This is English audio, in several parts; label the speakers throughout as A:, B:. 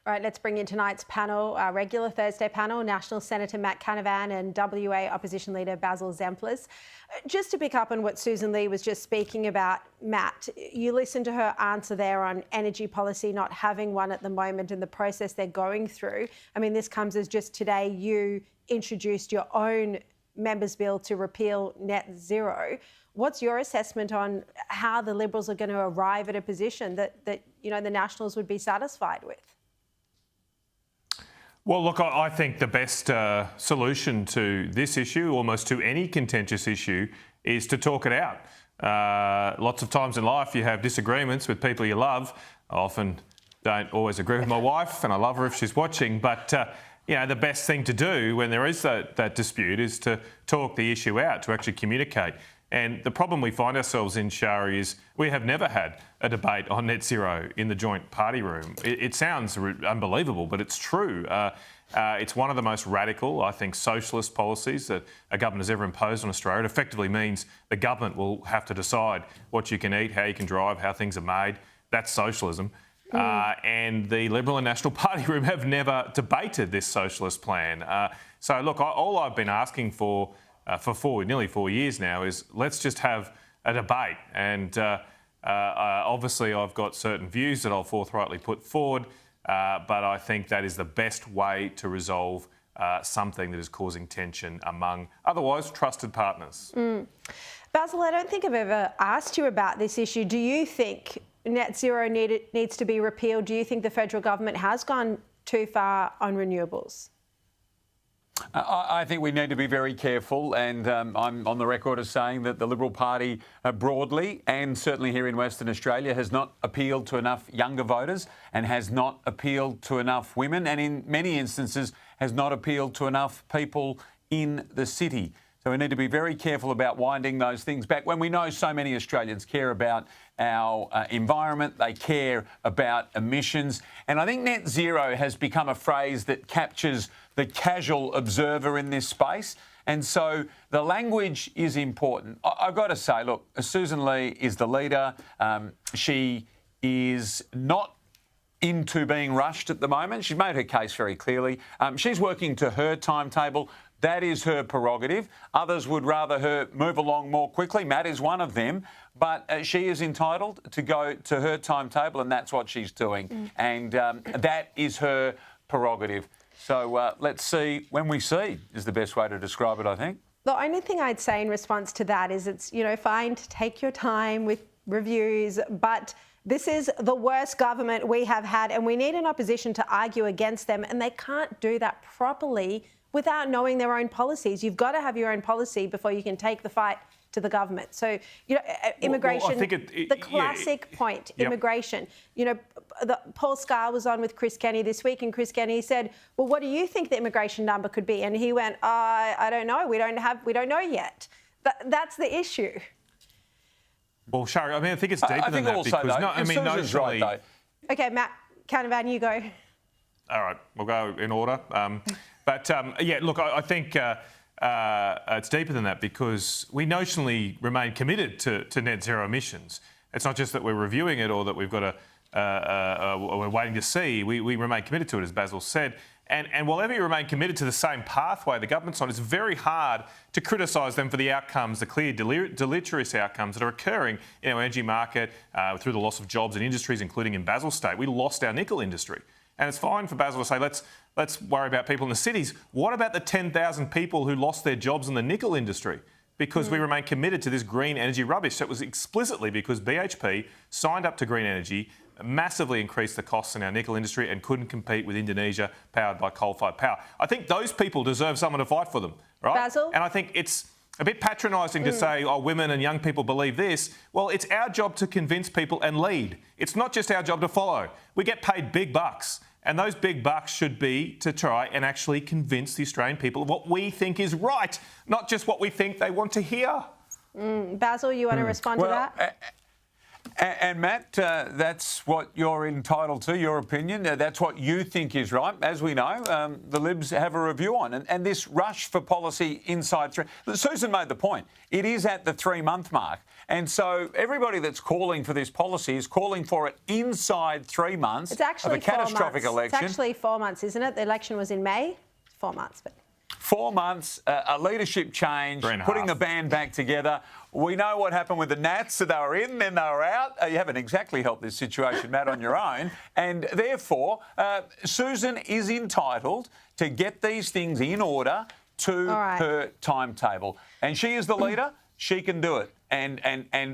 A: Right, let's bring in tonight's panel, our regular Thursday panel, National Senator Matt Canavan and WA Opposition Leader Basil Zempilas. Just to pick up on what Susan Lee was just speaking about, Matt, you listened to her answer there on energy policy, not having one at the moment and the process they're going through. I mean, this comes as just today you introduced your own members' bill to repeal net zero. What's your assessment on how the Liberals are going to arrive at a position that you know, the Nationals would be satisfied with?
B: Well, look, I think the best solution to this issue, almost to any contentious issue, is to talk it out. Lots of times in life you have disagreements with people you love. I often don't always agree with my wife, and I love her if she's watching, but you know, the best thing to do when there is that dispute is to talk the issue out, to actually communicate. And the problem we find ourselves in, Sharri, is we have never had a debate on net zero in the joint party room. It sounds unbelievable, but it's true. It's one of the most radical, I think, socialist policies that a government has ever imposed on Australia. It effectively means the government will have to decide what you can eat, how you can drive, how things are made. That's socialism. And the Liberal and National Party room have never debated this socialist plan. So, look, all I've been asking for nearly 4 years now is let's just have a debate. And obviously I've got certain views that I'll forthrightly put forward, but I think that is the best way to resolve something that is causing tension among otherwise trusted partners.
A: Basil, I don't think I've ever asked you about this issue. Do you think net zero needs to be repealed? Do you think the federal government has gone too far on renewables?
C: I think we need to be very careful, and I'm on the record as saying that the Liberal Party broadly, and certainly here in Western Australia, has not appealed to enough younger voters and has not appealed to enough women, and in many instances has not appealed to enough people in the city. So we need to be very careful about winding those things back when we know so many Australians care about our environment, they care about emissions. And I think net zero has become a phrase that captures the casual observer in this space. And so the language is important. I've got to say, look, Susan Lee is the leader. She is not into being rushed at the moment. She's made her case very clearly. She's working to her timetable. That is her prerogative. Others would rather her move along more quickly. Matt is one of them. But she is entitled to go to her timetable, and that's what she's doing. And that is her prerogative. So let's see when we see is the best way to describe it, I think.
A: The only thing I'd say in response to that is it's, you know, fine to take your time with reviews, but this is the worst government we have had, and we need an opposition to argue against them, and they can't do that properly without knowing their own policies. You've got to have your own policy before you can take the fight to the government. So, you know, immigration,
B: well, I think
A: the classic point, immigration. You know, Paul Scar was on with Chris Kenny this week, and Chris Kenny said, well, what do you think the immigration number could be? And he went, I don't know. We don't know yet. That's the issue.
B: Well, Sharri, I mean, I think it's deeper than that
C: also,
B: because,
C: though,
B: no, I mean, notionally...
C: Right,
A: OK, Matt Canavan, you go.
B: All right, we'll go in order. Yeah, look, I think it's deeper than that because we notionally remain committed to net zero emissions. It's not just that we're reviewing it or that we've got we're waiting to see. We remain committed to it, as Basil said. And while you remain committed to the same pathway the government's on, it's very hard to criticise them for the outcomes, the clear deleterious outcomes that are occurring in our energy market through the loss of jobs and industries, including in Basil's state. We lost our nickel industry. And it's fine for Basil to say, let's worry about people in the cities. What about the 10,000 people who lost their jobs in the nickel industry? Because we remain committed to this green energy rubbish. So it was explicitly because BHP signed up to green energy, massively increased the costs in our nickel industry and couldn't compete with Indonesia powered by coal-fired power. I think those people deserve someone to fight for them, right?
A: Basil?
B: And I think it's a bit patronising to say, oh, women and young people believe this. Well, it's our job to convince people and lead. It's not just our job to follow. We get paid big bucks. And those big bucks should be to try and actually convince the Australian people of what we think is right, not just what we think they want to hear.
A: Basil, you want to respond to that?
C: And Matt, that's what you're entitled to, your opinion. That's what you think is right. As we know, the Libs have a review on. And this rush for policy inside three... Susan made the point. It is at the 3-month mark. And so everybody that's calling for this policy is calling for it inside 3 months
A: of a
C: catastrophic election.
A: It's actually 4 months, isn't it? The election was in May. 4 months, but...
C: 4 months, a leadership change, putting the band back together. We know what happened with the Nats, so they were in, then they were out. You haven't exactly helped this situation, Matt, on your own. And therefore, Susan is entitled to get these things in order to her timetable. And she is the leader. She can do it. And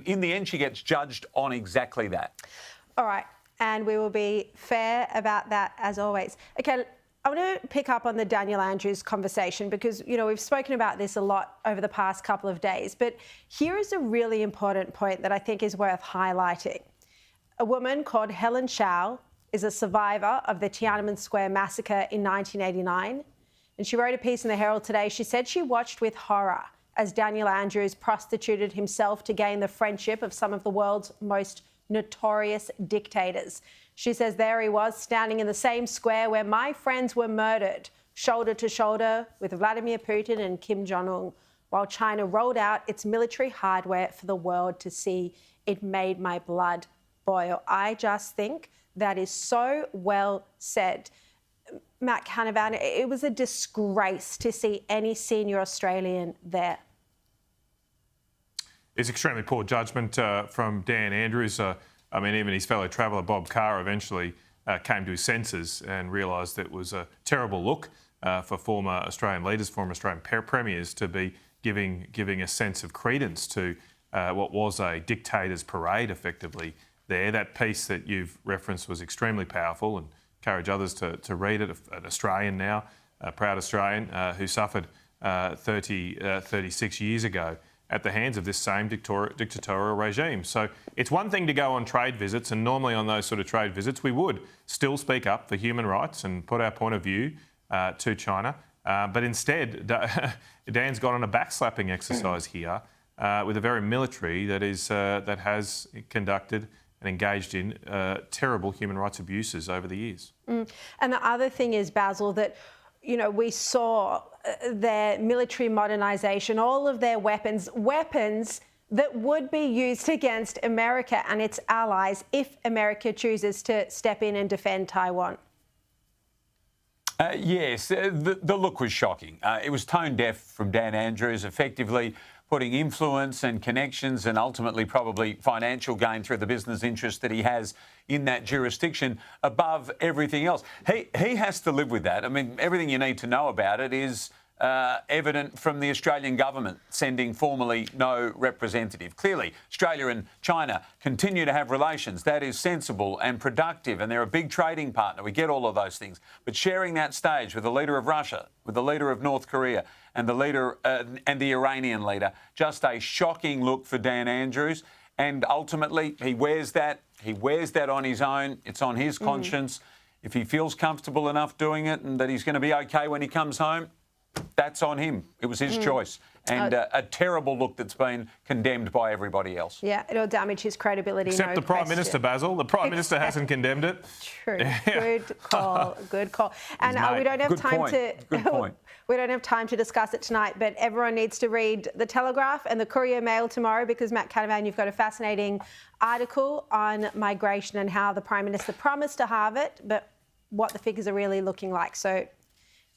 C: in the end, she gets judged on exactly that.
A: All right. And we will be fair about that, as always. OK, I want to pick up on the Daniel Andrews conversation because, you know, we've spoken about this a lot over the past couple of days. But here is a really important point that I think is worth highlighting. A woman called Helen Shao is a survivor of the Tiananmen Square massacre in 1989. And she wrote a piece in the Herald today. She said she watched with horror as Daniel Andrews prostituted himself to gain the friendship of some of the world's most notorious dictators. She says there he was, standing in the same square where my friends were murdered, shoulder to shoulder with Vladimir Putin and Kim Jong-un, while China rolled out its military hardware for the world to see. It made my blood boil. I just think that is so well said. Matt Canavan, it was a disgrace to see any senior Australian there.
B: It's extremely poor judgment from Dan Andrews. I mean, even his fellow traveller, Bob Carr, eventually came to his senses and realised that it was a terrible look for former Australian leaders, former Australian premiers, to be giving a sense of credence to what was a dictator's parade, effectively, there. That piece that you've referenced was extremely powerful, and encourage others to read it. An Australian now, a proud Australian, who suffered 36 years ago at the hands of this same dictatorial regime. So it's one thing to go on trade visits, and normally on those sort of trade visits we would still speak up for human rights and put our point of view to China. But instead, Dan's got on a backslapping exercise here with a very military that has conducted and engaged in terrible human rights abuses over the years.
A: And the other thing is, Basil, that we saw their military modernisation, all of their weapons that would be used against America and its allies if America chooses to step in and defend Taiwan.
C: Yes, the look was shocking. It was tone deaf from Dan Andrews, effectively putting influence and connections and ultimately probably financial gain through the business interest that he has in that jurisdiction above everything else. He has to live with that. I mean, everything you need to know about it is evident from the Australian government sending formally no representative. Clearly, Australia and China continue to have relations. That is sensible and productive, and they're a big trading partner. We get all of those things. But sharing that stage with the leader of Russia, with the leader of North Korea, and the leader and the Iranian leader, just a shocking look for Dan Andrews. And ultimately, he wears that on his own. It's on his conscience. If he feels comfortable enough doing it and that he's going to be okay when he comes home, that's on him. It was his choice. And a terrible look that's been condemned by everybody else. Yeah,
A: it'll damage his credibility.
B: Except the Prime Minister, Basil. The Prime Minister hasn't condemned it.
A: True. Good call. Good call. And we don't have time to... Good point. We don't have time to discuss it tonight, but everyone needs to read The Telegraph and the Courier Mail tomorrow because, Matt Canavan, you've got a fascinating article on migration and how the Prime Minister promised to halve it, but what the figures are really looking like. So...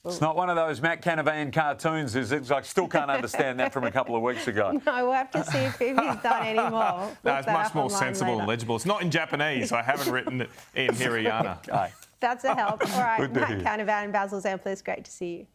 C: It's not one of those Matt Canavan cartoons, is it? I still can't understand that from a couple of weeks ago.
A: No, we'll have to see if he's done any more.
B: No, it's much more sensible and legible. It's not in Japanese. I haven't written it in Hirayana.
A: That's a help. All right, Matt Canavan and Basil Zemplis, great to see you.